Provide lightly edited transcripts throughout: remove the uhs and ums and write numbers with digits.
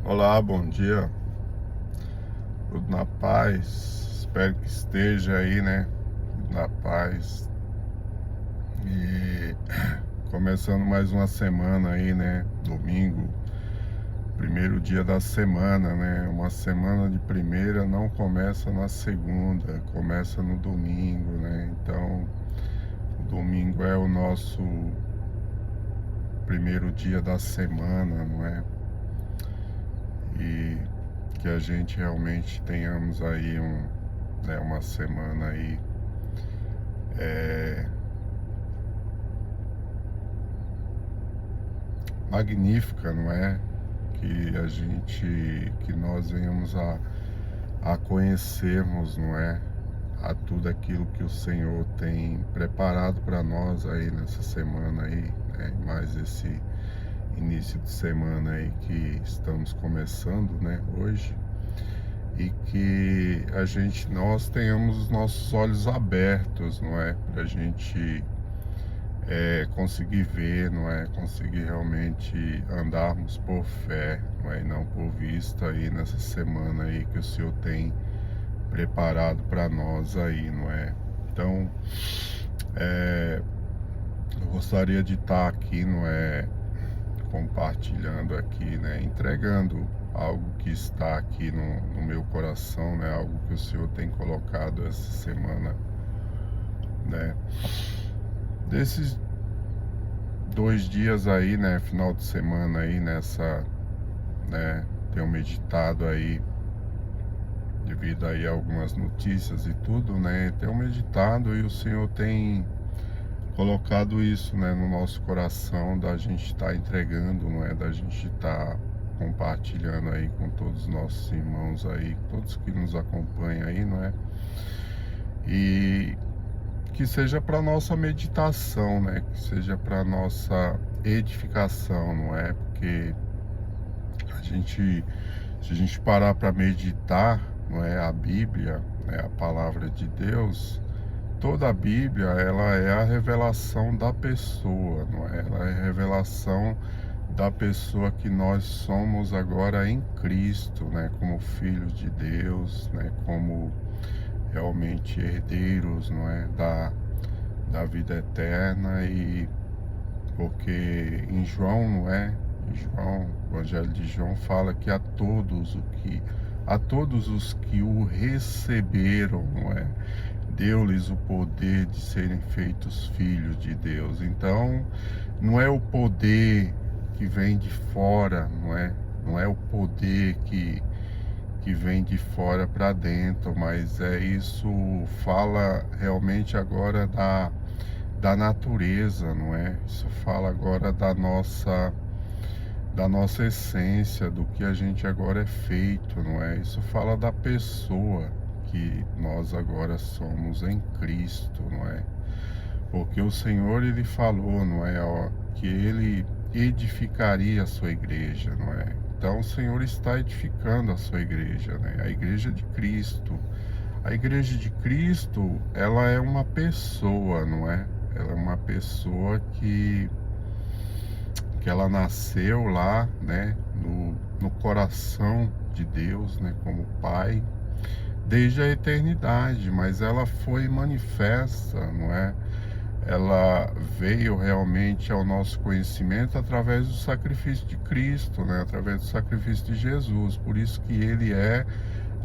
Olá, bom dia. Tudo na paz. Espero que esteja aí, né? Tudo na paz. E começando mais uma semana aí, né? Domingo, primeiro dia da semana, né? Uma semana de primeira não começa na segunda, começa no domingo, né? Então, o domingo é o nosso primeiro dia da semana, não é? E que a gente realmente tenhamos aí uma semana aí é, magnífica, não é? Que nós venhamos a conhecermos, não é? A tudo aquilo que o Senhor tem preparado para nós aí nessa semana aí, né? Mais esse início de semana aí que estamos começando, né? Hoje. E que nós tenhamos os nossos olhos abertos, não é? Para a gente conseguir ver, não é? Conseguir realmente andarmos por fé, não é? E não por vista aí nessa semana aí que o Senhor tem preparado para nós aí, não é? Então, eu gostaria de estar aqui, não é? Compartilhando aqui, né? Entregando algo que está aqui no meu coração, né? Algo que o Senhor tem colocado essa semana, né? Desses 2 dias aí, né? Final de semana aí né? Tenho meditado aí devido aí a algumas notícias e tudo, né? Tenho meditado e o Senhor tem colocado isso, né? No nosso coração da gente estar entregando, não é? Da gente estar compartilhando aí com todos os nossos irmãos aí, todos que nos acompanham aí, não é? E que seja para nossa meditação, né? Que seja para nossa edificação, não é? Porque se a gente parar para meditar, não é, a Bíblia, né, a palavra de Deus, toda a Bíblia, ela é a revelação da pessoa, não é? Ela é a revelação da pessoa que nós somos agora em Cristo, né, como filhos de Deus, né, como realmente herdeiros, não é, da vida eterna. E porque em João, não é? João, o Evangelho de João fala que a todos os que o receberam, não é? Deu-lhes o poder de serem feitos filhos de Deus. Então, não é o poder que vem de fora, não é? Não é o poder que vem de fora para dentro, mas isso fala realmente agora da natureza, não é? Isso fala agora da nossa essência, do que a gente agora é feito, não é? Isso fala da pessoa que nós agora somos em Cristo, não é? Porque o Senhor, ele falou, não é, ó, que ele edificaria a sua igreja, não é? Então o Senhor está edificando a sua igreja, né? A igreja de Cristo. A igreja de Cristo, ela é uma pessoa, não é? Ela é uma pessoa que ela nasceu lá, né, no coração de Deus, né, como Pai, desde a eternidade, mas ela foi manifesta, não é? Ela veio realmente ao nosso conhecimento através do sacrifício de Cristo, né? Através do sacrifício de Jesus. Por isso que ele é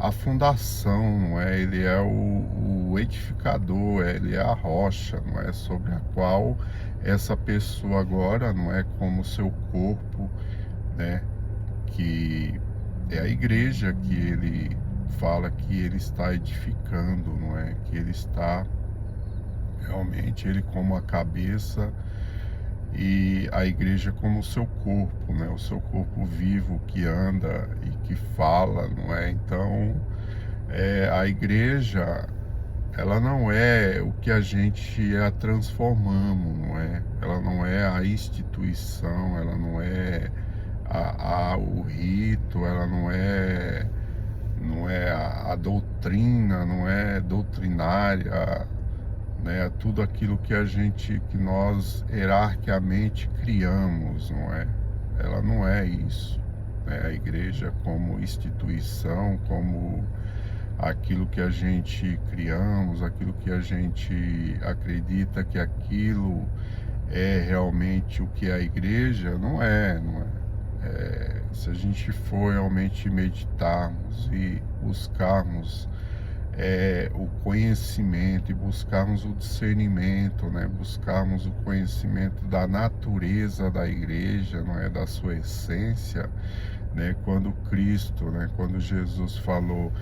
a fundação, não é? Ele é o edificador, ele é a rocha, não é? Sobre a qual essa pessoa agora, não é? Como seu corpo, né? Que é a igreja que ele fala que ele está edificando, não é? Que ele está realmente, ele como a cabeça e a igreja como o seu corpo, né? O seu corpo vivo que anda e que fala, não é? Então, a igreja, ela não é o que a gente a transformamos, não é? Ela não é a instituição, ela não é o rito, ela não é a doutrina, não é doutrinária, né? Tudo aquilo que nós hierarquicamente criamos, não é? Ela não é isso. né? A igreja como instituição, como aquilo que a gente criamos, aquilo que a gente acredita que aquilo é realmente o que é a igreja, não é. Se a gente for realmente meditarmos e buscarmos o conhecimento e buscarmos o discernimento, né? Buscarmos o conhecimento da natureza da igreja, não é, da sua essência, né? Quando Cristo, né? Quando Jesus falou,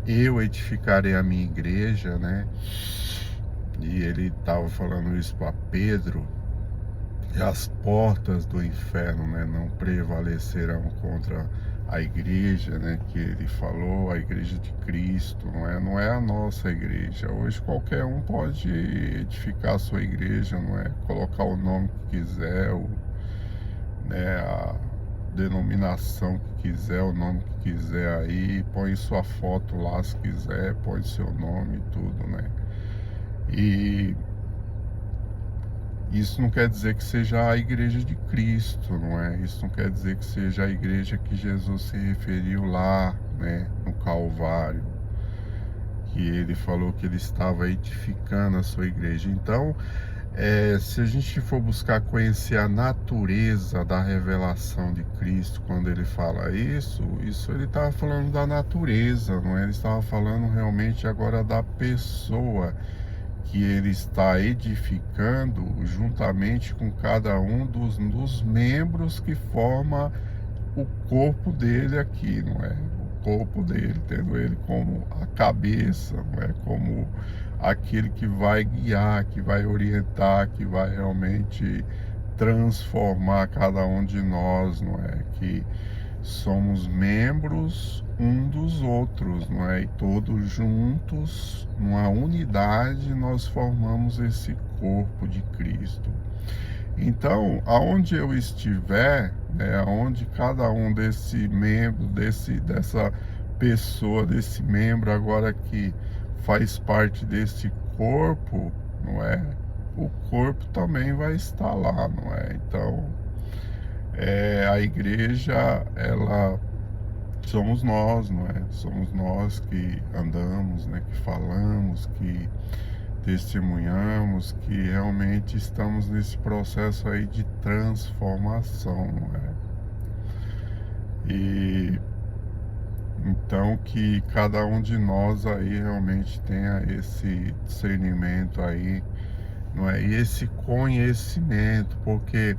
eu edificarei a minha igreja, né? E ele estava falando isso para Pedro. E as portas do inferno, né, não prevalecerão contra a igreja, né, que ele falou, a igreja de Cristo, não é a nossa igreja. Hoje qualquer um pode edificar a sua igreja, não é, colocar o nome que quiser, né, a denominação que quiser, o nome que quiser aí, põe sua foto lá se quiser, põe seu nome e tudo, né. E isso não quer dizer que seja a igreja de Cristo, não é? Isso não quer dizer que seja a igreja que Jesus se referiu lá, né, no Calvário, que ele falou que ele estava edificando a sua igreja. Então, se a gente for buscar conhecer a natureza da revelação de Cristo, quando ele fala isso ele estava falando da natureza, não é? Ele estava falando realmente agora da pessoa que ele está edificando juntamente com cada um dos membros que forma o corpo dele aqui, não é? O corpo dele, tendo ele como a cabeça, não é? Como aquele que vai guiar, que vai orientar, que vai realmente transformar cada um de nós, não é? Que somos membros um dos outros, não é? E todos juntos, numa unidade, nós formamos esse corpo de Cristo. Então, aonde eu estiver, né, aonde cada um desse membro, dessa pessoa, desse membro agora que faz parte desse corpo, não é? O corpo também vai estar lá, não é? Então, a igreja, ela somos nós, não é? Somos nós que andamos, né? Que falamos, que testemunhamos, que realmente estamos nesse processo aí de transformação, não é? E então que cada um de nós aí realmente tenha esse discernimento aí, não é? E esse conhecimento, porque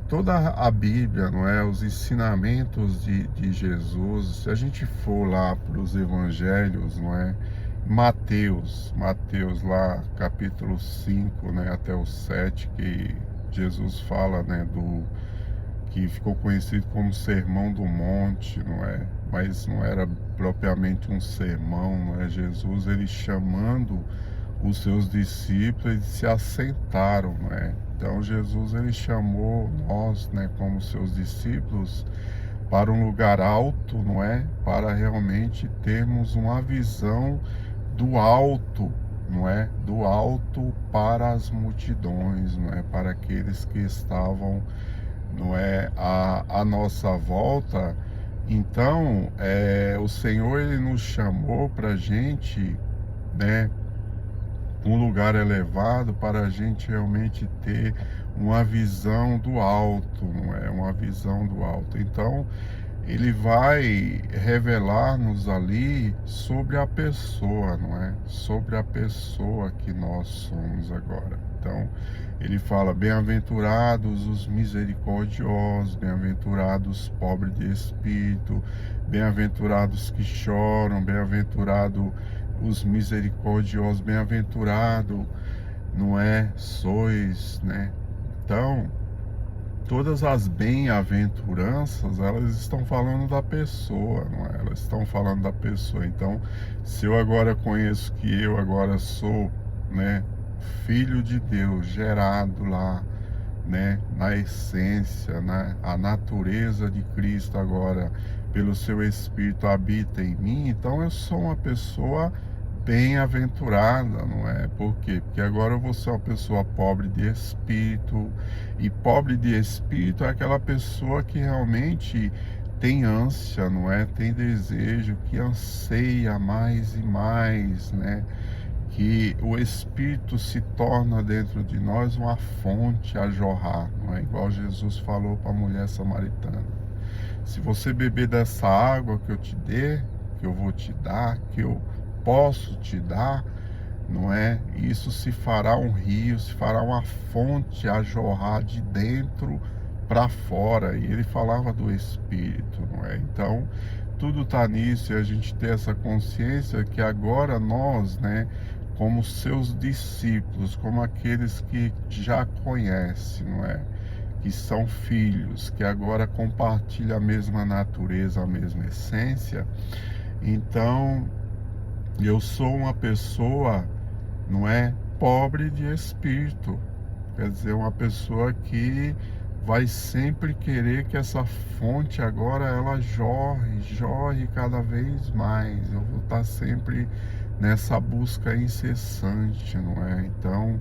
toda a Bíblia, não é? Os ensinamentos de Jesus, se a gente for lá para os evangelhos, não é? Mateus lá, capítulo 5, né? Até o 7, que Jesus fala, né? Que ficou conhecido como Sermão do Monte, não é? Mas não era propriamente um sermão, não é? Jesus, ele chamando os seus discípulos, eles se assentaram, não é? Então Jesus, ele chamou nós, né, como seus discípulos, para um lugar alto, não é? Para realmente termos uma visão do alto, não é? Do alto para as multidões, não é? Para aqueles que estavam, não é, à nossa volta. Então, o Senhor, ele nos chamou para a gente, né, um lugar elevado, para a gente realmente ter uma visão do alto, não é? Uma visão do alto. Então, ele vai revelar-nos ali sobre a pessoa, não é? Sobre a pessoa que nós somos agora. Então, ele fala, bem-aventurados os misericordiosos, bem-aventurados os pobres de espírito, bem-aventurados que choram, bem-aventurado os misericordiosos, bem-aventurado, não é? Sois, né? Então, todas as bem-aventuranças, elas estão falando da pessoa, não é? Elas estão falando da pessoa. Então, se eu agora conheço que eu agora sou, né, filho de Deus, gerado lá, né, na essência, né, a natureza de Cristo agora, pelo seu Espírito habita em mim, então eu sou uma pessoa bem-aventurada, não é? Por quê? Porque agora eu vou ser uma pessoa pobre de espírito, e pobre de espírito é aquela pessoa que realmente tem ânsia, não é? Tem desejo, que anseia mais e mais, né? Que o Espírito se torna dentro de nós uma fonte a jorrar, não é? Igual Jesus falou para a mulher samaritana. Se você beber dessa água que eu te dê, que eu vou te dar, que eu posso te dar, não é? Isso se fará um rio, se fará uma fonte a jorrar de dentro para fora. E ele falava do Espírito, não é? Então, tudo está nisso e a gente ter essa consciência que agora nós, né, como seus discípulos, como aqueles que já conhecem, não é? Que são filhos, que agora compartilham a mesma natureza, a mesma essência. Então, eu sou uma pessoa, não é, pobre de espírito. Quer dizer, uma pessoa que vai sempre querer que essa fonte agora ela jorre cada vez mais. Eu vou estar sempre nessa busca incessante, não é? Então,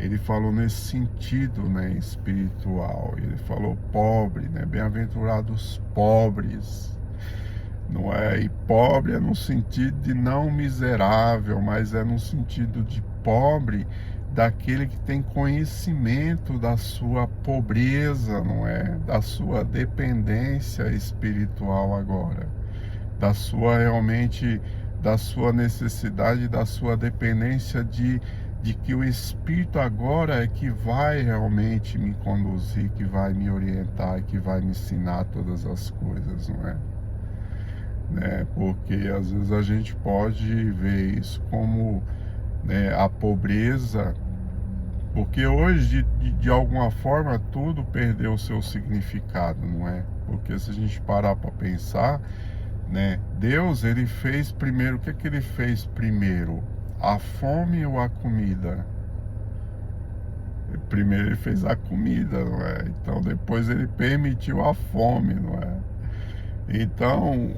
ele falou nesse sentido, né, espiritual. Ele falou pobre, né? Bem-aventurados pobres, não é? E pobre é no sentido de não miserável, mas é no sentido de pobre daquele que tem conhecimento da sua pobreza, não é? Da sua dependência espiritual agora, da sua realmente, da sua necessidade, da sua dependência de que o Espírito agora é que vai realmente me conduzir, que vai me orientar, que vai me ensinar todas as coisas, não é? Né? Porque às vezes a gente pode ver isso como, né, a pobreza, porque hoje de alguma forma tudo perdeu o seu significado, não é? Porque se a gente parar para pensar, né, Deus ele fez primeiro, o que que ele fez primeiro? A fome ou a comida? Primeiro ele fez a comida, não é? Então depois ele permitiu a fome, não é? Então,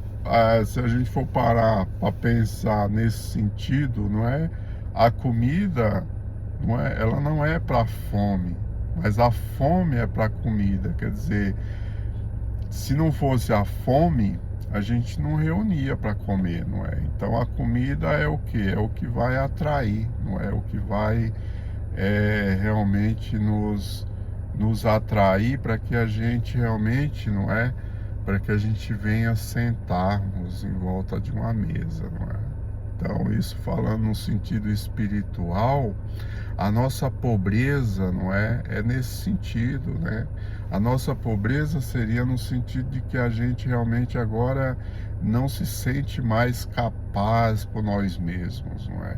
se a gente for parar para pensar nesse sentido, não é? A comida, não é? Ela não é para fome, mas a fome é para comida. Quer dizer, se não fosse a fome, a gente não reunia para comer, não é? Então a comida é o que? É o que vai atrair, não é? O que vai realmente nos atrair para que a gente realmente, não é? Para que a gente venha sentarmos em volta de uma mesa, não é? Então, isso falando no sentido espiritual, a nossa pobreza, não é? É nesse sentido, né? A nossa pobreza seria no sentido de que a gente realmente agora não se sente mais capaz por nós mesmos, não é?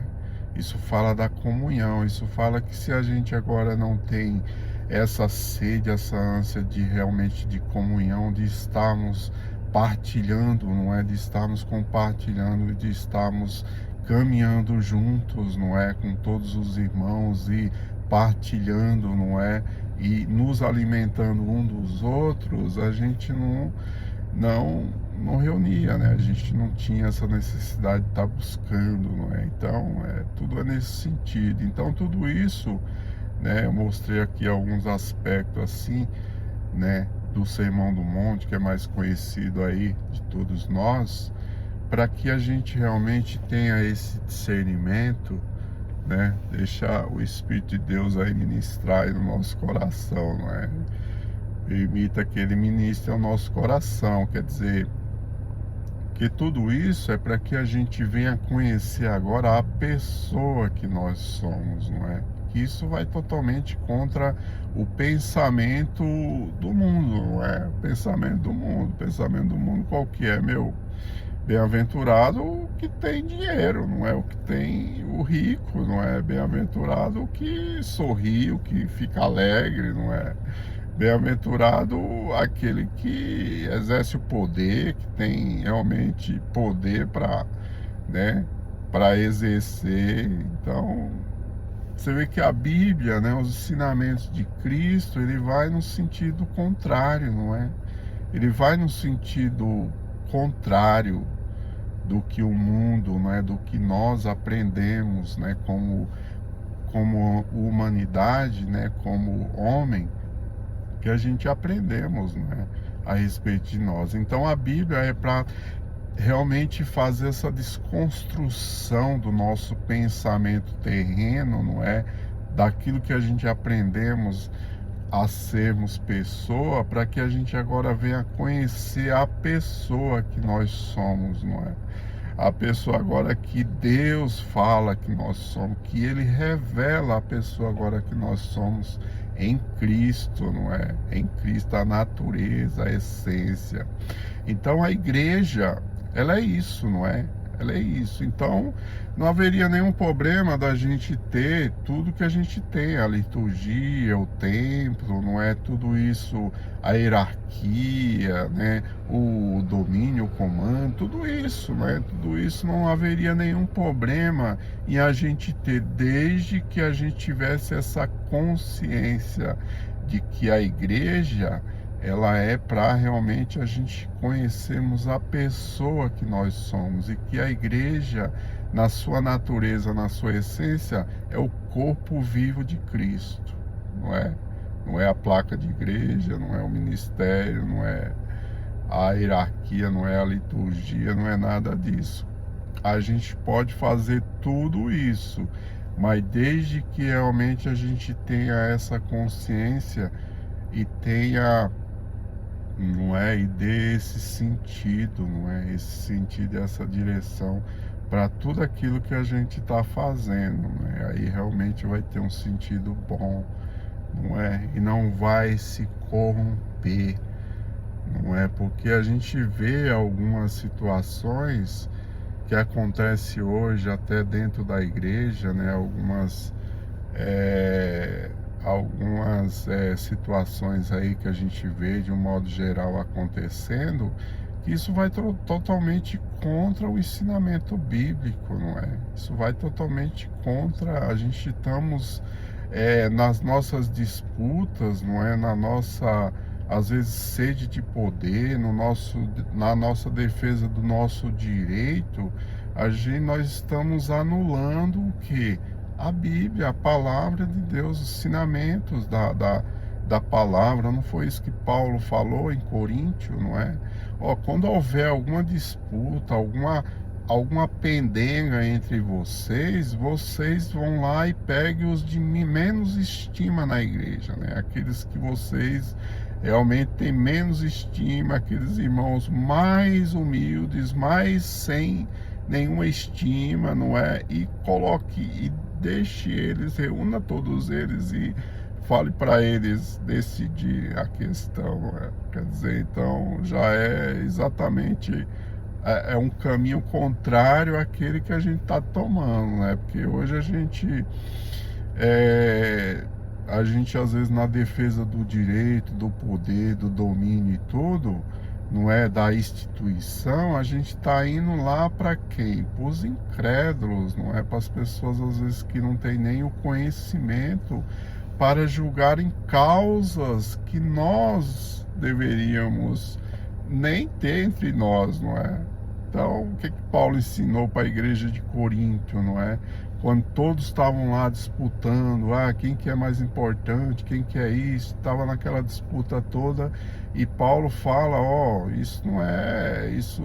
Isso fala da comunhão, isso fala que se a gente agora não tem essa sede, essa ânsia de realmente de comunhão, de estarmos partilhando, não é? De estarmos compartilhando, de estarmos caminhando juntos, não é? Com todos os irmãos e partilhando, não é? E nos alimentando um dos outros, a gente não reunia, né? A gente não tinha essa necessidade de estar buscando, não é? Então, tudo é nesse sentido. Então, tudo isso, né? Eu mostrei aqui alguns aspectos assim, né? Do Sermão do Monte, que é mais conhecido aí de todos nós, para que a gente realmente tenha esse discernimento, né? Deixar o Espírito de Deus aí ministrar aí no nosso coração, não é? Permita que Ele ministre ao nosso coração, quer dizer, que tudo isso é para que a gente venha conhecer agora a pessoa que nós somos, não é? Que isso vai totalmente contra o pensamento do mundo, não é? O pensamento do mundo qual que é, meu? Bem-aventurado o que tem dinheiro, não é? O que tem o rico, não é? Bem-aventurado o que sorri, o que fica alegre, não é? Bem-aventurado aquele que exerce o poder, que tem realmente poder para, né, para exercer. Então, você vê que a Bíblia, né, os ensinamentos de Cristo, ele vai no sentido contrário, não é? Ele vai no sentido contrário do que o mundo, não é? Do que nós aprendemos, né, como humanidade, né, como homem, que a gente aprendemos, né? a respeito de nós. Então a Bíblia é para realmente fazer essa desconstrução do nosso pensamento terreno, não é? Daquilo que a gente aprendemos a sermos pessoa, para que a gente agora venha conhecer a pessoa que nós somos, não é? A pessoa agora que Deus fala que nós somos, que Ele revela a pessoa agora que nós somos em Cristo, não é? Em Cristo, a natureza, a essência. Então a igreja, ela é isso, não é? Ela é isso. Então não haveria nenhum problema da gente ter tudo que a gente tem, a liturgia, o templo, não é? Tudo isso, a hierarquia, né? O domínio, o comando, tudo isso, né? Tudo isso não haveria nenhum problema em a gente ter, desde que a gente tivesse essa consciência de que a igreja, ela é para realmente a gente conhecermos a pessoa que nós somos, e que a igreja, na sua natureza, na sua essência, é o corpo vivo de Cristo, não é? Não é a placa de igreja, não é o ministério, não é a hierarquia, não é a liturgia, não é nada disso. A gente pode fazer tudo isso, mas desde que realmente a gente tenha essa consciência e tenha, não é, e dê esse sentido, não é, esse sentido, essa direção para tudo aquilo que a gente está fazendo, não é? Aí realmente vai ter um sentido bom, não é? E não vai se corromper, não é? Porque a gente vê algumas situações que acontece hoje até dentro da igreja, né? Algumas situações aí que a gente vê de um modo geral acontecendo, que isso vai totalmente contra o ensinamento bíblico, não é? Isso vai totalmente contra. A gente estamos nas nossas disputas, não é? Na nossa, às vezes, sede de poder, na nossa defesa do nosso direito, nós estamos anulando o quê? A Bíblia, a palavra de Deus, os ensinamentos da palavra. Não foi isso que Paulo falou em Coríntio, não é? Ó, quando houver alguma disputa, alguma pendenga entre vocês, vocês vão lá e peguem os de menos estima na igreja, né? Aqueles que vocês realmente têm menos estima, aqueles irmãos mais humildes, mais sem nenhuma estima, não é? E coloque e deixe eles, reúna todos eles e fale para eles decidir a questão, não é? Quer dizer, então já é exatamente um caminho contrário àquele que a gente está tomando, né? Porque hoje a gente às vezes, na defesa do direito, do poder, do domínio e tudo, não é, da instituição, a gente está indo lá para quem? Para os incrédulos, não é? Para as pessoas às vezes que não têm nem o conhecimento para julgarem causas que nós deveríamos nem ter entre nós, não é? Então, o que Paulo ensinou para a igreja de Coríntio, não é? Quando todos estavam lá disputando, quem que é mais importante, quem que é isso, estava naquela disputa toda, e Paulo fala, isso não é, isso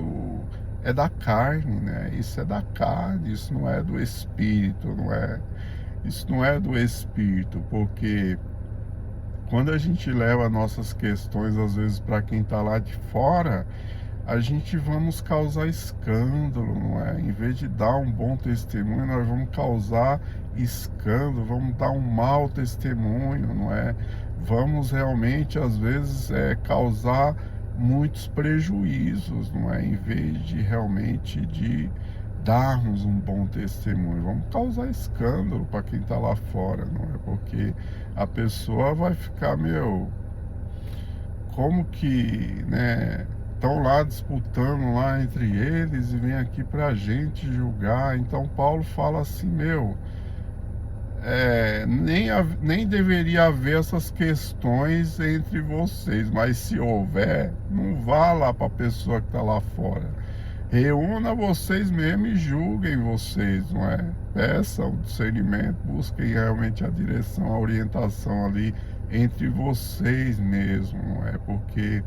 é da carne, né? Isso é da carne, isso não é do espírito, não é? Isso não é do espírito, porque quando a gente leva nossas questões, às vezes, para quem está lá de fora, a gente vamos causar escândalo, não é? Em vez de dar um bom testemunho, nós vamos causar escândalo, vamos dar um mau testemunho, não é? Vamos realmente, às vezes, causar muitos prejuízos, não é? Em vez de realmente de darmos um bom testemunho, vamos causar escândalo para quem está lá fora, não é? Porque a pessoa vai ficar, como que, né? Estão lá disputando lá entre eles e vem aqui para a gente julgar. Então Paulo fala assim, nem deveria haver essas questões entre vocês, mas se houver, não vá lá para a pessoa que está lá fora. Reúna vocês mesmo e julguem vocês, não é? Peçam o discernimento, busquem realmente a direção, a orientação ali entre vocês mesmos, não é? Porque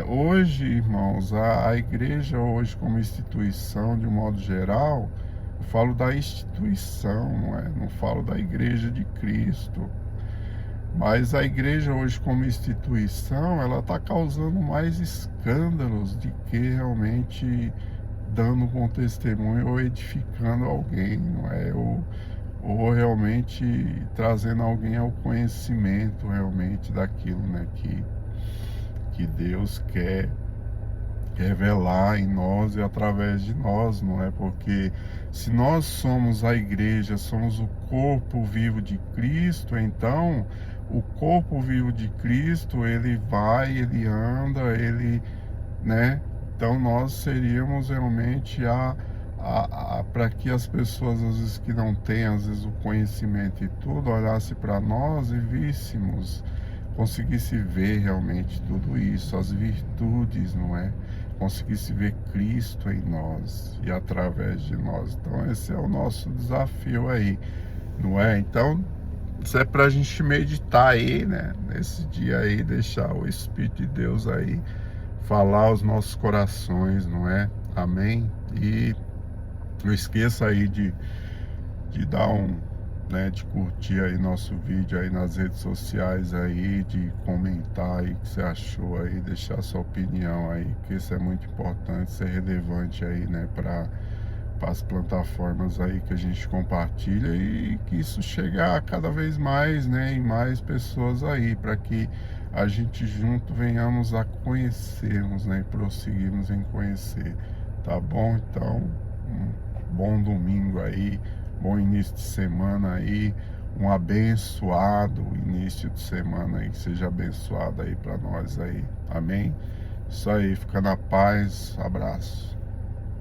Hoje, irmãos, a igreja hoje como instituição, de um modo geral, eu falo da instituição, não falo da igreja de Cristo. Mas a igreja hoje como instituição, ela está causando mais escândalos de que realmente dando um bom testemunho ou edificando alguém, não é? Ou realmente trazendo alguém ao conhecimento realmente daquilo, né, que Deus quer revelar em nós e através de nós, não é? Porque se nós somos a igreja, somos o corpo vivo de Cristo, então o corpo vivo de Cristo, ele vai, ele anda, ele, né? Então nós seríamos realmente para que as pessoas às vezes que não têm às vezes o conhecimento e tudo olhasse para nós e víssemos, conseguisse ver realmente tudo isso, as virtudes, não é? Conseguisse ver Cristo em nós e através de nós. Então esse é o nosso desafio aí, não é? Então isso é para a gente meditar aí, né? Nesse dia aí, deixar o Espírito de Deus aí falar aos nossos corações, não é? Amém? E não esqueça aí de dar né, de curtir aí nosso vídeo aí nas redes sociais aí, de comentar aí o que você achou aí, deixar sua opinião aí, que isso é muito importante, isso é relevante aí, né, para as plataformas aí que a gente compartilha e que isso chegue a cada vez mais, né, e mais pessoas aí, para que a gente junto venhamos a conhecermos, né, e prosseguirmos em conhecer, tá bom? Então, bom domingo aí, bom início de semana aí, um abençoado início de semana aí, que seja abençoado aí para nós aí, amém? Isso aí, fica na paz, abraço.